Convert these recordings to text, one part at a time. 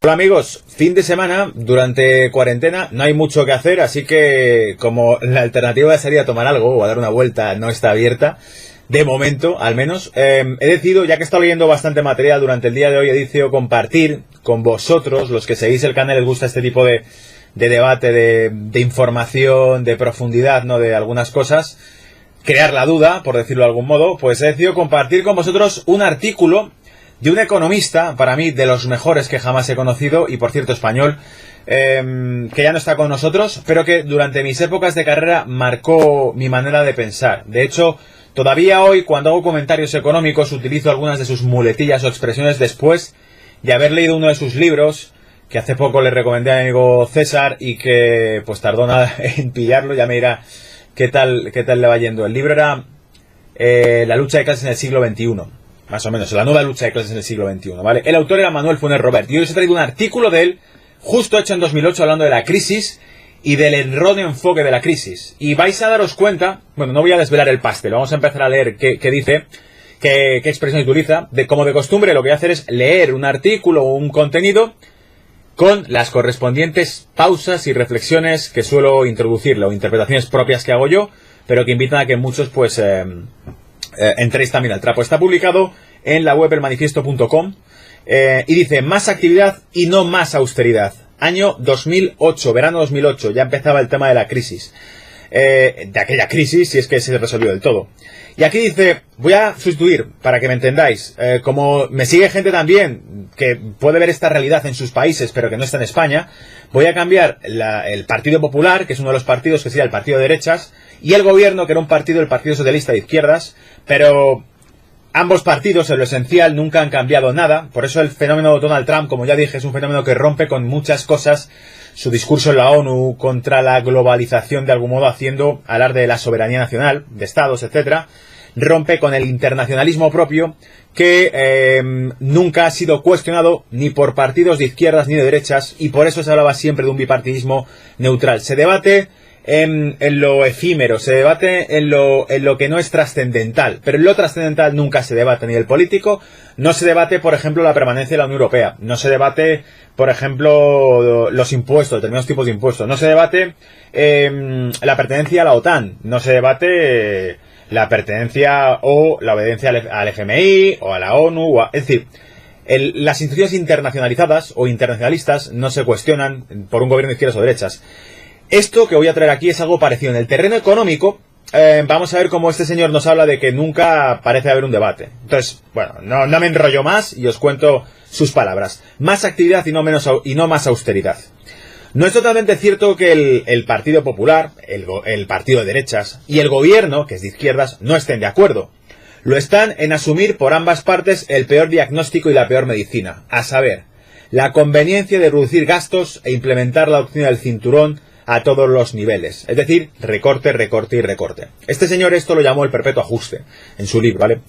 Hola amigos, fin de semana, durante cuarentena no hay mucho que hacer, así que como la alternativa sería tomar algo o a dar una vuelta no está abierta, de momento al menos, he decidido, ya que he estado leyendo bastante material durante el día de hoy, he decidido compartir con vosotros, los que seguís el canal, les gusta este tipo de debate, de información, de profundidad, ¿no?, de algunas cosas, crear la duda, por decirlo de algún modo, pues he decidido compartir con vosotros un artículo de un economista, para mí, de los mejores que jamás he conocido, y por cierto español, que ya no está con nosotros, pero que durante mis épocas de carrera marcó mi manera de pensar. De hecho, todavía hoy, cuando hago comentarios económicos, utilizo algunas de sus muletillas o expresiones después de haber leído uno de sus libros, que hace poco le recomendé a mi amigo César, y que pues tardó nada en pillarlo. Ya me dirá qué tal le va yendo. El libro era La lucha de clases en el siglo XXI. Más o menos, la nueva lucha de clases en el siglo XXI, ¿vale? El autor era Manuel Funes Robert. Y hoy os he traído un artículo de él, justo hecho en 2008, hablando de la crisis y del erróneo enfoque de la crisis. Y vais a daros cuenta, bueno, no voy a desvelar el pastel, vamos a empezar a leer qué dice, qué expresión utiliza. Como de costumbre, lo que voy a hacer es leer un artículo o un contenido con las correspondientes pausas y reflexiones que suelo introducirle, o interpretaciones propias que hago yo, pero que invitan a que muchos, pues, entréis también al trapo. Está publicado en la web elmanifiesto.com y dice: más actividad y no más austeridad. Año 2008, verano 2008, ya empezaba el tema de la crisis. De aquella crisis, si es que se resolvió del todo. Y aquí dice, voy a sustituir, para que me entendáis, como me sigue gente también que puede ver esta realidad en sus países, pero que no está en España, voy a cambiar el Partido Popular, que es uno de los partidos que sería el partido de derechas, y el gobierno, que era un partido, el Partido Socialista de izquierdas, pero ambos partidos, en lo esencial, nunca han cambiado nada. Por eso el fenómeno de Donald Trump, como ya dije, es un fenómeno que rompe con muchas cosas. Su discurso en la ONU contra la globalización, de algún modo haciendo alarde de la soberanía nacional, de estados, etcétera, rompe con el internacionalismo propio, que nunca ha sido cuestionado ni por partidos de izquierdas ni de derechas, y por eso se hablaba siempre de un bipartidismo neutral. Se debate en lo efímero, se debate en lo que no es trascendental, pero en lo trascendental nunca se debate, ni el político. No se debate, por ejemplo, la permanencia de la Unión Europea, no se debate, por ejemplo, los impuestos, determinados tipos de impuestos, no se debate la pertenencia a la OTAN, no se debate la pertenencia o la obediencia al FMI o a la ONU, es decir, las instituciones internacionalizadas o internacionalistas no se cuestionan por un gobierno de izquierdas o derechas. Esto que voy a traer aquí es algo parecido. En el terreno económico, vamos a ver cómo este señor nos habla de que nunca parece haber un debate. Entonces, bueno, no me enrollo más y os cuento sus palabras. Más actividad y no más austeridad. No es totalmente cierto que el Partido Popular, el partido de derechas, y el gobierno, que es de izquierdas, no estén de acuerdo. Lo están en asumir por ambas partes el peor diagnóstico y la peor medicina, a saber, la conveniencia de reducir gastos e implementar la doctrina del cinturón a todos los niveles. Es decir, recorte, recorte y recorte. Este señor esto lo llamó el perpetuo ajuste en su libro, ¿vale?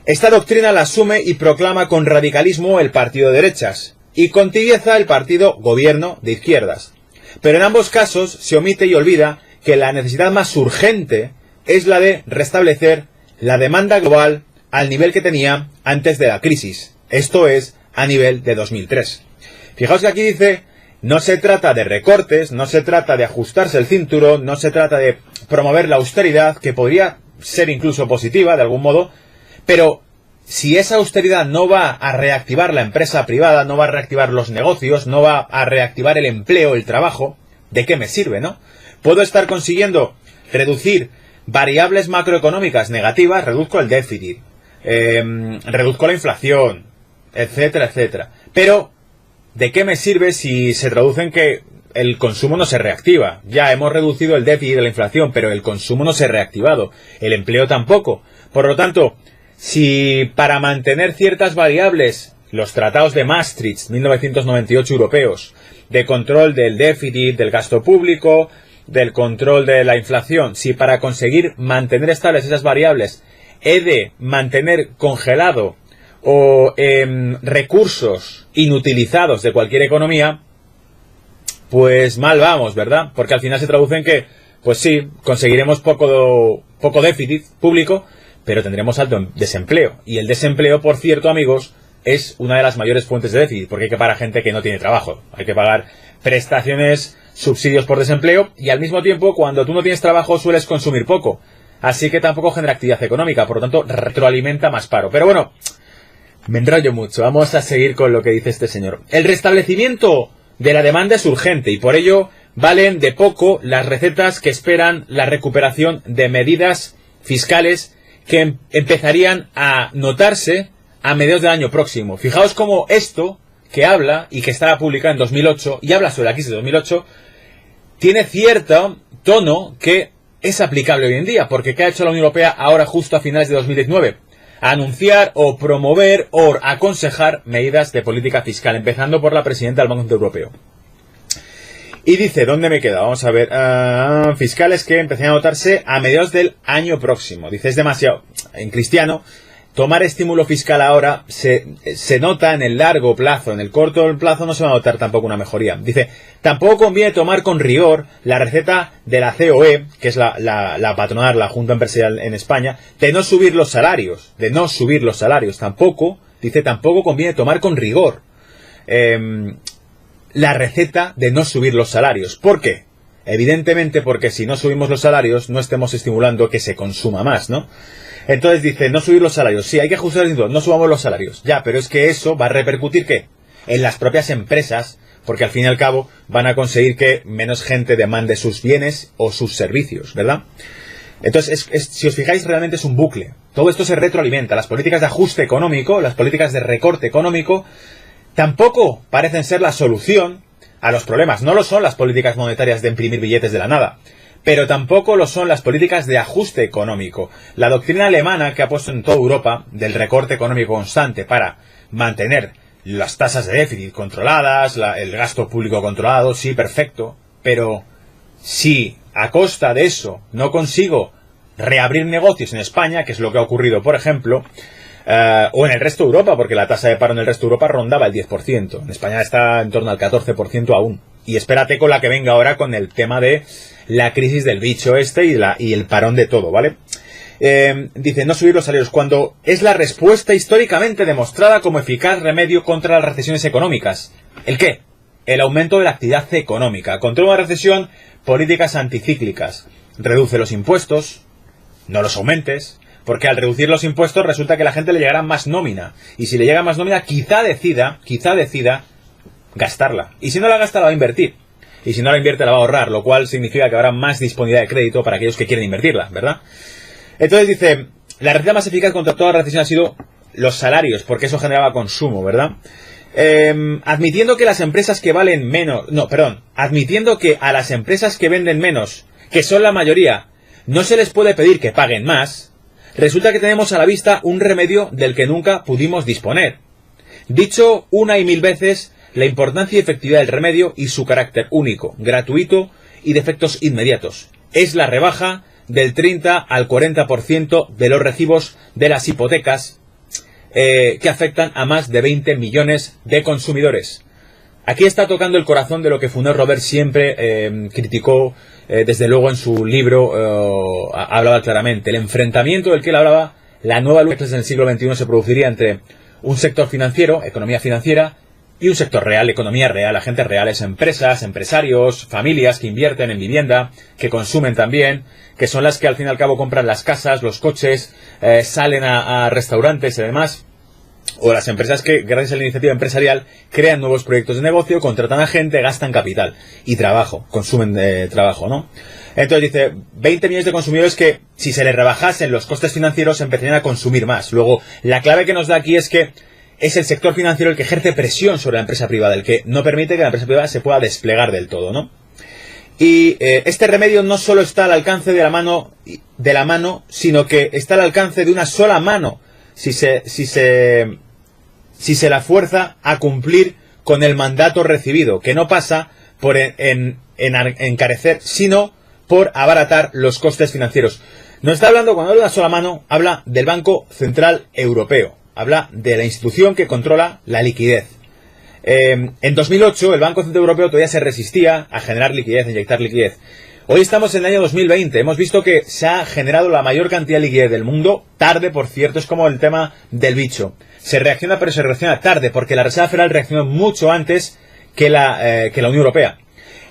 Esta doctrina la asume y proclama con radicalismo el partido de derechas y con tibieza el partido gobierno de izquierdas. Pero en ambos casos se omite y olvida que la necesidad más urgente es la de restablecer la demanda global al nivel que tenía antes de la crisis. Esto es, a nivel de 2003. Fijaos que aquí dice: no se trata de recortes, no se trata de ajustarse el cinturón, no se trata de promover la austeridad, que podría ser incluso positiva de algún modo, pero si esa austeridad no va a reactivar la empresa privada, no va a reactivar los negocios, no va a reactivar el empleo, el trabajo, ¿de qué me sirve, no? Puedo estar consiguiendo reducir variables macroeconómicas negativas, reduzco el déficit, reduzco la inflación, etcétera, etcétera, pero ¿de qué me sirve si se traduce en que el consumo no se reactiva? Ya hemos reducido el déficit de la inflación, pero el consumo no se ha reactivado, el empleo tampoco. Por lo tanto, si para mantener ciertas variables, los tratados de Maastricht, 1998 europeos, de control del déficit, del gasto público, del control de la inflación, si para conseguir mantener estables esas variables he de mantener congelado o recursos inutilizados de cualquier economía, pues mal vamos, ¿verdad? Porque al final se traduce en que, pues sí, conseguiremos poco déficit público, pero tendremos alto desempleo. Y el desempleo, por cierto, amigos, es una de las mayores fuentes de déficit, porque hay que pagar a gente que no tiene trabajo, hay que pagar prestaciones, subsidios por desempleo, y al mismo tiempo, cuando tú no tienes trabajo, sueles consumir poco, así que tampoco genera actividad económica, por lo tanto, retroalimenta más paro. Pero bueno, me enrollo mucho, vamos a seguir con lo que dice este señor. El restablecimiento de la demanda es urgente, y por ello valen de poco las recetas que esperan la recuperación de medidas fiscales que empezarían a notarse a mediados del año próximo. Fijaos cómo esto que habla y que estaba publicado en 2008 y habla sobre la crisis de 2008 tiene cierto tono que es aplicable hoy en día, porque ¿qué ha hecho la Unión Europea ahora justo a finales de 2019? Anunciar o promover o aconsejar medidas de política fiscal, empezando por la presidenta del Banco Central Europeo. Y dice, ¿dónde me queda? Vamos a ver, fiscales que empiezan a notarse a mediados del año próximo. Dice, es demasiado, en cristiano, tomar estímulo fiscal ahora se nota en el largo plazo, en el corto plazo no se va a notar tampoco una mejoría. Dice, tampoco conviene tomar con rigor la receta de la COE, que es la patronal, la Junta Empresarial en España, de no subir los salarios, tampoco, dice, tampoco conviene tomar con rigor la receta de no subir los salarios. ¿Por qué? Evidentemente porque si no subimos los salarios no estemos estimulando que se consuma más, ¿no? Entonces dice, no subir los salarios. Sí, hay que ajustar el impuesto, no subamos los salarios. Ya, pero es que eso va a repercutir, ¿qué? En las propias empresas, porque al fin y al cabo van a conseguir que menos gente demande sus bienes o sus servicios, ¿verdad? Entonces, si os fijáis, realmente es un bucle. Todo esto se retroalimenta. Las políticas de ajuste económico, las políticas de recorte económico, tampoco parecen ser la solución a los problemas. No lo son las políticas monetarias de imprimir billetes de la nada, pero tampoco lo son las políticas de ajuste económico. La doctrina alemana que ha puesto en toda Europa del recorte económico constante para mantener las tasas de déficit controladas, el gasto público controlado, sí, perfecto, pero si a costa de eso no consigo reabrir negocios en España, que es lo que ha ocurrido, por ejemplo, o en el resto de Europa, porque la tasa de paro en el resto de Europa rondaba el 10%. En España está en torno al 14% aún. Y espérate con la que venga ahora con el tema de la crisis del bicho este y el parón de todo, ¿vale? Dice, no subir los salarios, cuando es la respuesta históricamente demostrada como eficaz remedio contra las recesiones económicas. ¿El qué? El aumento de la actividad económica. Contra una recesión, políticas anticíclicas. Reduce los impuestos, no los aumentes, porque al reducir los impuestos resulta que a la gente le llegará más nómina. Y si le llega más nómina, quizá decida gastarla. Y si no la gasta, la va a invertir. Y si no la invierte, la va a ahorrar, lo cual significa que habrá más disponibilidad de crédito para aquellos que quieren invertirla, ¿verdad? Entonces dice, la receta más eficaz contra toda recesión ha sido los salarios, porque eso generaba consumo, ¿verdad? Admitiendo que las empresas que valen menos... admitiendo que a las empresas que venden menos, que son la mayoría, no se les puede pedir que paguen más, resulta que tenemos a la vista un remedio del que nunca pudimos disponer. Dicho una y mil veces, la importancia y efectividad del remedio y su carácter único, gratuito y de efectos inmediatos. Es la rebaja del 30 al 40% de los recibos de las hipotecas que afectan a más de 20 millones de consumidores. Aquí está tocando el corazón de lo que Funes Robert siempre criticó, desde luego en su libro hablaba claramente. El enfrentamiento del que él hablaba, la nueva lucha en el siglo XXI se produciría entre un sector financiero, economía financiera, y un sector real, economía real, agentes reales, empresas, empresarios, familias que invierten en vivienda, que consumen también, que son las que al fin y al cabo compran las casas, los coches, salen a restaurantes y demás. O las empresas que, gracias a la iniciativa empresarial, crean nuevos proyectos de negocio, contratan a gente, gastan capital y trabajo, consumen trabajo, ¿no? Entonces dice, 20 millones de consumidores que, si se les rebajasen los costes financieros, empezarían a consumir más. Luego, la clave que nos da aquí es que es el sector financiero el que ejerce presión sobre la empresa privada, el que no permite que la empresa privada se pueda desplegar del todo, ¿no? Y este remedio no solo está al alcance de la mano, sino que está al alcance de una sola mano, si se la fuerza a cumplir con el mandato recibido, que no pasa por encarecer, sino por abaratar los costes financieros. No está hablando, cuando habla de una sola mano, habla del Banco Central Europeo, habla de la institución que controla la liquidez. En 2008 el Banco Central Europeo todavía se resistía a generar liquidez, a inyectar liquidez. Hoy estamos en el año 2020, hemos visto que se ha generado la mayor cantidad de liquidez del mundo, tarde por cierto, es como el tema del bicho. Se reacciona, pero se reacciona tarde, porque la Reserva Federal reaccionó mucho antes que la Unión Europea.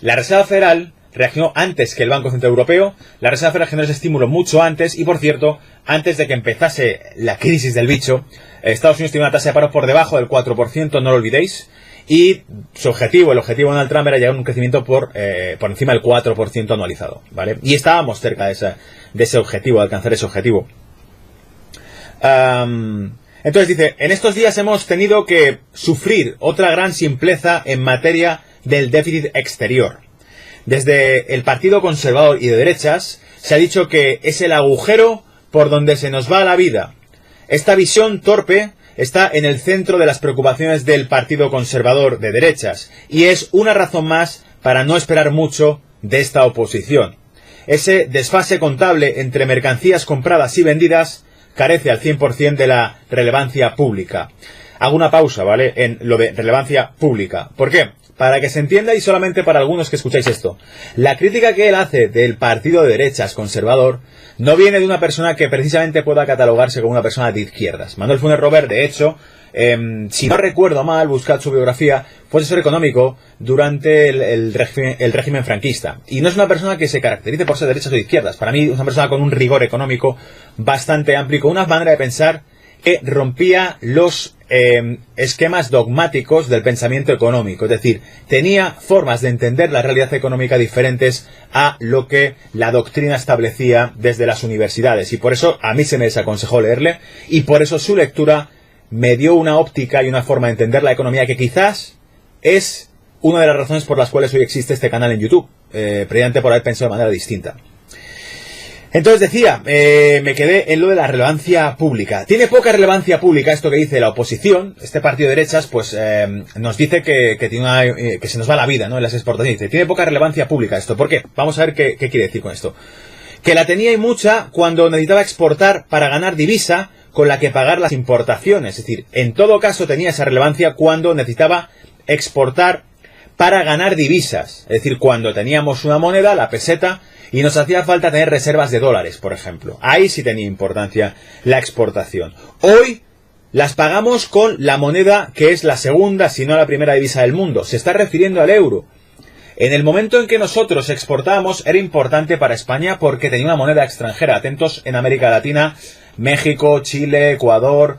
La Reserva Federal reaccionó antes que el Banco Central Europeo, la Reserva Federal generó ese estímulo mucho antes, y por cierto, antes de que empezase la crisis del bicho, Estados Unidos tiene una tasa de paro por debajo del 4%, no lo olvidéis, y el objetivo de Donald Trump era llegar a un crecimiento por encima del 4% anualizado, ¿vale? Y estábamos cerca de ese objetivo, de alcanzar ese objetivo. Entonces dice, en estos días hemos tenido que sufrir otra gran simpleza en materia del déficit exterior. Desde el Partido Conservador y de derechas se ha dicho que es el agujero por donde se nos va la vida. Esta visión torpe está en el centro de las preocupaciones del Partido Conservador de derechas y es una razón más para no esperar mucho de esta oposición. Ese desfase contable entre mercancías compradas y vendidas carece al 100% de la relevancia pública. Hago una pausa, ¿vale?, en lo de relevancia pública. ¿Por qué? Para que se entienda y solamente para algunos que escucháis esto. La crítica que él hace del partido de derechas conservador no viene de una persona que precisamente pueda catalogarse como una persona de izquierdas. Manuel Funes Robert, de hecho, si no recuerdo mal, buscad su biografía, fue asesor económico durante el régimen franquista. Y no es una persona que se caracterice por ser de derechas o de izquierdas. Para mí es una persona con un rigor económico bastante amplio, con una manera de pensar que rompía los esquemas dogmáticos del pensamiento económico. Es decir, tenía formas de entender la realidad económica diferentes a lo que la doctrina establecía desde las universidades. Y por eso a mí se me desaconsejó leerle, y por eso su lectura me dio una óptica y una forma de entender la economía que quizás es una de las razones por las cuales hoy existe este canal en YouTube, previamente por haber pensado de manera distinta. Entonces decía, me quedé en lo de la relevancia pública. Tiene poca relevancia pública esto que dice la oposición. Este partido de derechas pues nos dice que se nos va la vida, ¿no?, en las exportaciones. Dice, tiene poca relevancia pública esto. ¿Por qué? Vamos a ver qué quiere decir con esto. Que la tenía y mucha cuando necesitaba exportar para ganar divisa con la que pagar las importaciones. Es decir, en todo caso tenía esa relevancia cuando necesitaba exportar para ganar divisas. Es decir, cuando teníamos una moneda, la peseta, y nos hacía falta tener reservas de dólares, por ejemplo. Ahí sí tenía importancia la exportación. Hoy las pagamos con la moneda que es la segunda, si no la primera divisa del mundo. Se está refiriendo al euro. En el momento en que nosotros exportábamos era importante para España porque tenía una moneda extranjera. Atentos en América Latina, México, Chile, Ecuador,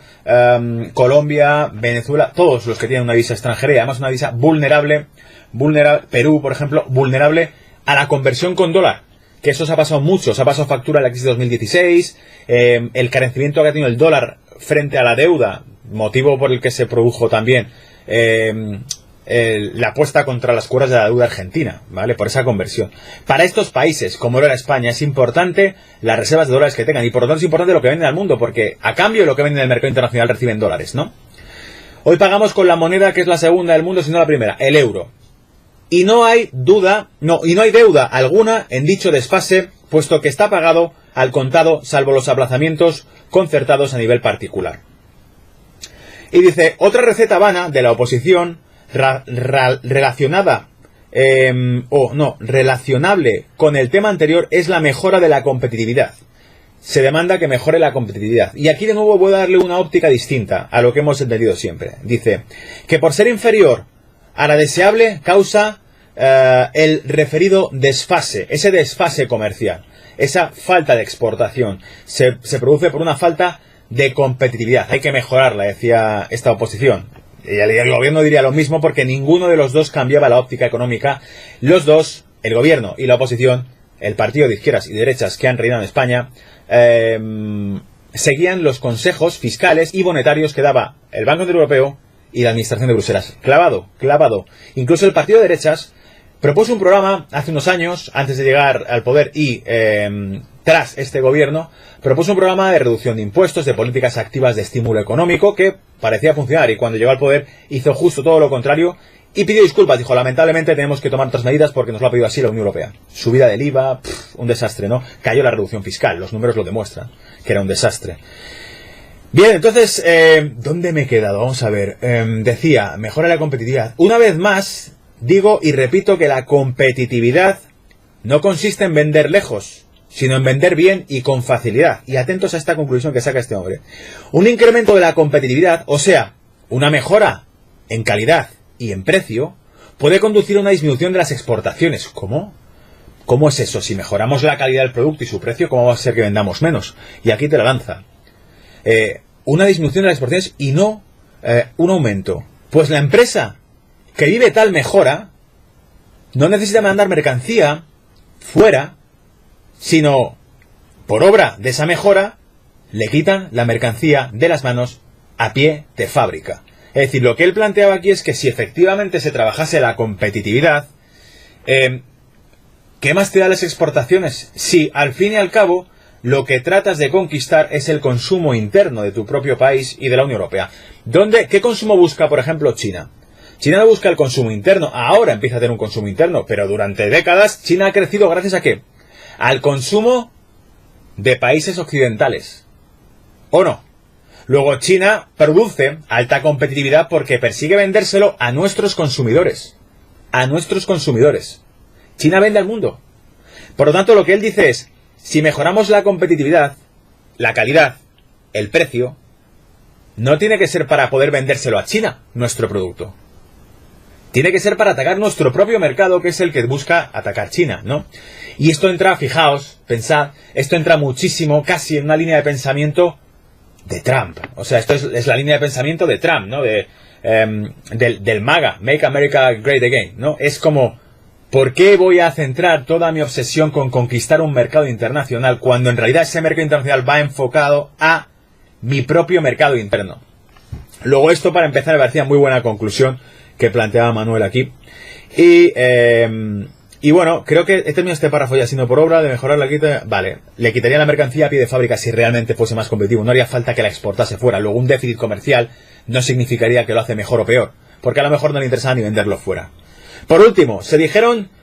Colombia, Venezuela, todos los que tienen una divisa extranjera y además una divisa vulnerable, Perú, por ejemplo, vulnerable a la conversión con dólar. Que eso se ha pasado mucho, se ha pasado factura en la crisis de 2016, el carecimiento que ha tenido el dólar frente a la deuda, motivo por el que se produjo también la apuesta contra las cuotas de la deuda argentina, ¿vale?, por esa conversión. Para estos países, como lo era España, es importante las reservas de dólares que tengan, y por lo tanto es importante lo que venden al mundo, porque a cambio de lo que venden en el mercado internacional reciben dólares, ¿no? Hoy pagamos con la moneda que es la segunda del mundo, si no la primera, el euro. Y no hay deuda alguna en dicho desfase, puesto que está pagado al contado, salvo los aplazamientos concertados a nivel particular. Y dice, otra receta vana de la oposición relacionable con el tema anterior es la mejora de la competitividad. Se demanda que mejore la competitividad. Y aquí de nuevo voy a darle una óptica distinta a lo que hemos entendido siempre. Dice que por ser inferior a la deseable causa el referido desfase, ese desfase comercial, esa falta de exportación, se produce por una falta de competitividad. Hay que mejorarla, decía esta oposición. Y el gobierno diría lo mismo porque ninguno de los dos cambiaba la óptica económica. Los dos, el gobierno y la oposición, el partido de izquierdas y derechas que han reinado en España, seguían los consejos fiscales y monetarios que daba el Banco Central Europeo y la Administración de Bruselas. Clavado. Incluso el partido de derechas propuso un programa hace unos años, antes de llegar al poder y tras este gobierno, propuso un programa de reducción de impuestos, de políticas activas de estímulo económico que parecía funcionar, y cuando llegó al poder hizo justo todo lo contrario y pidió disculpas. Dijo, lamentablemente tenemos que tomar otras medidas porque nos lo ha pedido así la Unión Europea. Subida del IVA, un desastre, ¿no? Cayó la reducción fiscal, los números lo demuestran, que era un desastre. Bien, entonces, ¿dónde me he quedado? Vamos a ver. Decía, mejora la competitividad. Una vez más, digo y repito que la competitividad no consiste en vender lejos, sino en vender bien y con facilidad. Y atentos a esta conclusión que saca este hombre. Un incremento de la competitividad, o sea, una mejora en calidad y en precio, puede conducir a una disminución de las exportaciones. ¿Cómo? ¿Cómo es eso? Si mejoramos la calidad del producto y su precio, ¿cómo va a ser que vendamos menos? Y aquí te la lanza. Una disminución de las exportaciones y no un aumento. Pues la empresa que vive tal mejora no necesita mandar mercancía fuera, sino por obra de esa mejora le quitan la mercancía de las manos a pie de fábrica. Es decir, lo que él planteaba aquí es que si efectivamente se trabajase la competitividad, ¿qué más te da las exportaciones? Si al fin y al cabo lo que tratas de conquistar es el consumo interno de tu propio país y de la Unión Europea. ¿Qué consumo busca, por ejemplo, China? China no busca el consumo interno, ahora empieza a tener un consumo interno, pero durante décadas China ha crecido gracias a ¿qué? Al consumo de países occidentales. ¿O no? Luego China produce alta competitividad porque persigue vendérselo a nuestros consumidores. A nuestros consumidores. China vende al mundo. Por lo tanto, lo que él dice es, si mejoramos la competitividad, la calidad, el precio, no tiene que ser para poder vendérselo a China, nuestro producto. Tiene que ser para atacar nuestro propio mercado, que es el que busca atacar China, ¿no? Y esto entra, fijaos, pensad, esto entra muchísimo, casi en una línea de pensamiento de Trump. O sea, esto es la línea de pensamiento de Trump, ¿no? Del MAGA, Make America Great Again, ¿no? Es como, ¿por qué voy a centrar toda mi obsesión con conquistar un mercado internacional cuando en realidad ese mercado internacional va enfocado a mi propio mercado interno? Luego esto, para empezar, me parecía muy buena conclusión que planteaba Manuel aquí. Y bueno, creo que he terminado este párrafo ya, siendo por obra de mejorar la quita. Vale, le quitaría la mercancía a pie de fábrica si realmente fuese más competitivo. No haría falta que la exportase fuera. Luego, un déficit comercial no significaría que lo hace mejor o peor, porque a lo mejor no le interesa ni venderlo fuera. Por último, si dijeren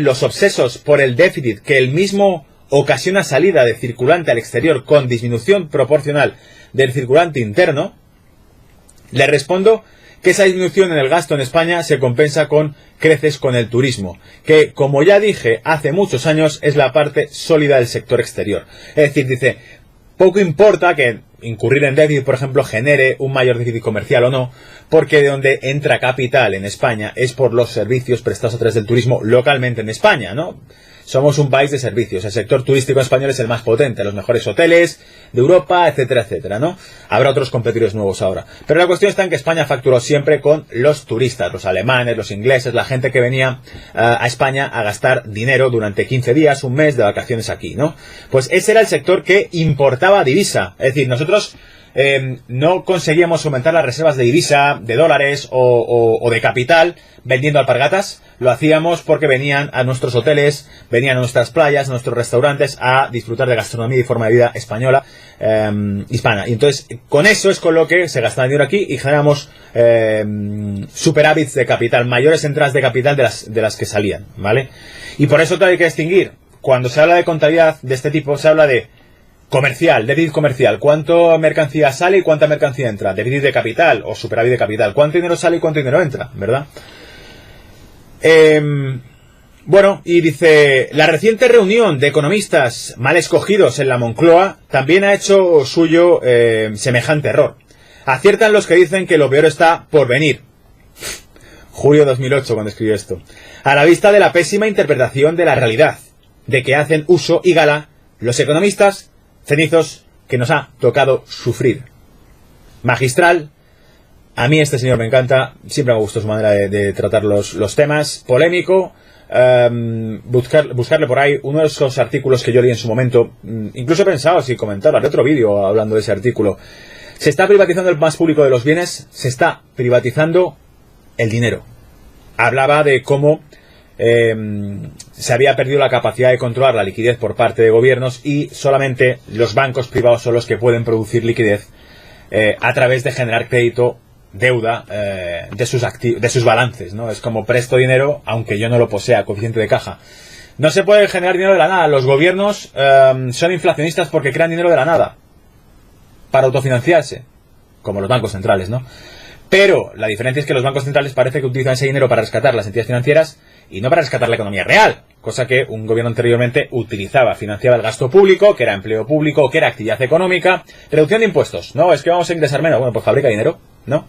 los obsesos por el déficit que el mismo ocasiona salida de circulante al exterior con disminución proporcional del circulante interno, le respondo que esa disminución en el gasto en España se compensa con creces con el turismo, que, como ya dije hace muchos años, es la parte sólida del sector exterior. Es decir, dice, poco importa que incurrir en déficit, por ejemplo, genere un mayor déficit comercial o no, porque de donde entra capital en España es por los servicios prestados a través del turismo localmente en España, ¿no? Somos un país de servicios. El sector turístico español es el más potente, los mejores hoteles de Europa, etcétera, etcétera, ¿no? Habrá otros competidores nuevos ahora. Pero la cuestión está en que España facturó siempre con los turistas, los alemanes, los ingleses, la gente que venía a España a gastar dinero durante 15 días, un mes de vacaciones aquí, ¿no? Pues ese era el sector que importaba divisa. Es decir, nosotros no conseguíamos aumentar las reservas de divisa, de dólares o de capital vendiendo alpargatas. Lo hacíamos porque venían a nuestros hoteles, venían a nuestras playas, a nuestros restaurantes a disfrutar de gastronomía y forma de vida española, hispana. Y entonces, con eso es con lo que se gastaba dinero aquí y generamos superávits de capital, mayores entradas de capital de las que salían, ¿vale? Y por eso hay que distinguir. Cuando se habla de contabilidad de este tipo, se habla de comercial, déficit comercial. ¿Cuánto mercancía sale y cuánta mercancía entra? Déficit de capital o superávit de capital. ¿Cuánto dinero sale y cuánto dinero entra? ¿Verdad? Bueno, y dice, la reciente reunión de economistas mal escogidos en la Moncloa también ha hecho suyo semejante error. Aciertan los que dicen que lo peor está por venir. Julio 2008, cuando escribió esto. A la vista de la pésima interpretación de la realidad, de que hacen uso y gala los economistas cenizos que nos ha tocado sufrir. Magistral. A mí este señor me encanta, siempre me gustó su manera de tratar los temas, polémico, buscarle por ahí uno de esos artículos que yo leí en su momento, incluso he pensado si comentar, haré otro vídeo hablando de ese artículo. Se está privatizando el más público de los bienes, se está privatizando el dinero. Hablaba de cómo se había perdido la capacidad de controlar la liquidez por parte de gobiernos y solamente los bancos privados son los que pueden producir liquidez a través de generar crédito, deuda de sus balances, ¿no? Es como presto dinero aunque yo no lo posea, coeficiente de caja. No se puede generar dinero de la nada. Los gobiernos son inflacionistas porque crean dinero de la nada para autofinanciarse, como los bancos centrales, ¿no? Pero la diferencia es que los bancos centrales parece que utilizan ese dinero para rescatar las entidades financieras y no para rescatar la economía real, cosa que un gobierno anteriormente utilizaba, financiaba el gasto público, que era empleo público, que era actividad económica, reducción de impuestos. No, es que vamos a ingresar menos. Bueno, pues fabrica dinero, ¿no?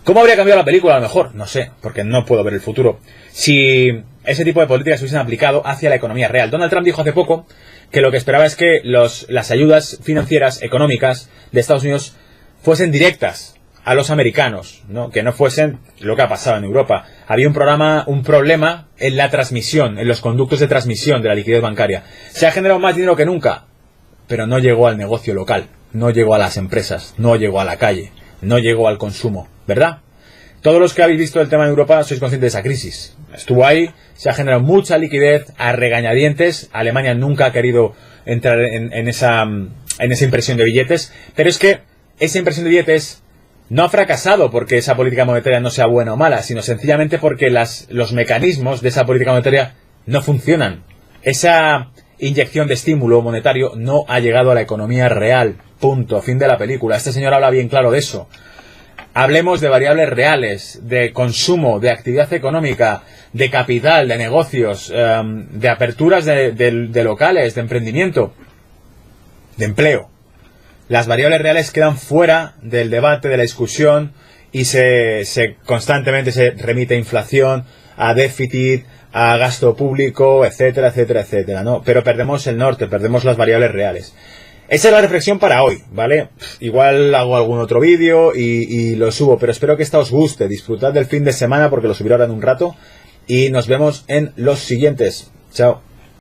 ¿Cómo habría cambiado la película a lo mejor? No sé, porque no puedo ver el futuro. Si ese tipo de políticas se hubiesen aplicado hacia la economía real. Donald Trump dijo hace poco que lo que esperaba es que las ayudas financieras, económicas de Estados Unidos fuesen directas a los americanos, ¿no? Que no fuesen lo que ha pasado en Europa. Había un problema en la transmisión, en los conductos de transmisión de la liquidez bancaria. Se ha generado más dinero que nunca, pero no llegó al negocio local, no llegó a las empresas, no llegó a la calle, no llegó al consumo, ¿verdad? Todos los que habéis visto el tema en Europa sois conscientes de esa crisis. Estuvo ahí, se ha generado mucha liquidez a regañadientes. Alemania nunca ha querido entrar en esa impresión de billetes, pero es que esa impresión de billetes no ha fracasado porque esa política monetaria no sea buena o mala, sino sencillamente porque los mecanismos de esa política monetaria no funcionan. Esa inyección de estímulo monetario no ha llegado a la economía real. Punto. Fin de la película. Este señor habla bien claro de eso. Hablemos de variables reales, de consumo, de actividad económica, de capital, de negocios, de aperturas de locales, de emprendimiento, de empleo. Las variables reales quedan fuera del debate, de la discusión, y constantemente se remite a inflación, a déficit, a gasto público, etcétera, etcétera, etcétera, ¿no? Pero perdemos el norte, perdemos las variables reales. Esa es la reflexión para hoy, ¿vale? Igual hago algún otro vídeo y lo subo, pero espero que esta os guste. Disfrutad del fin de semana porque lo subiré ahora en un rato y nos vemos en los siguientes. Chao.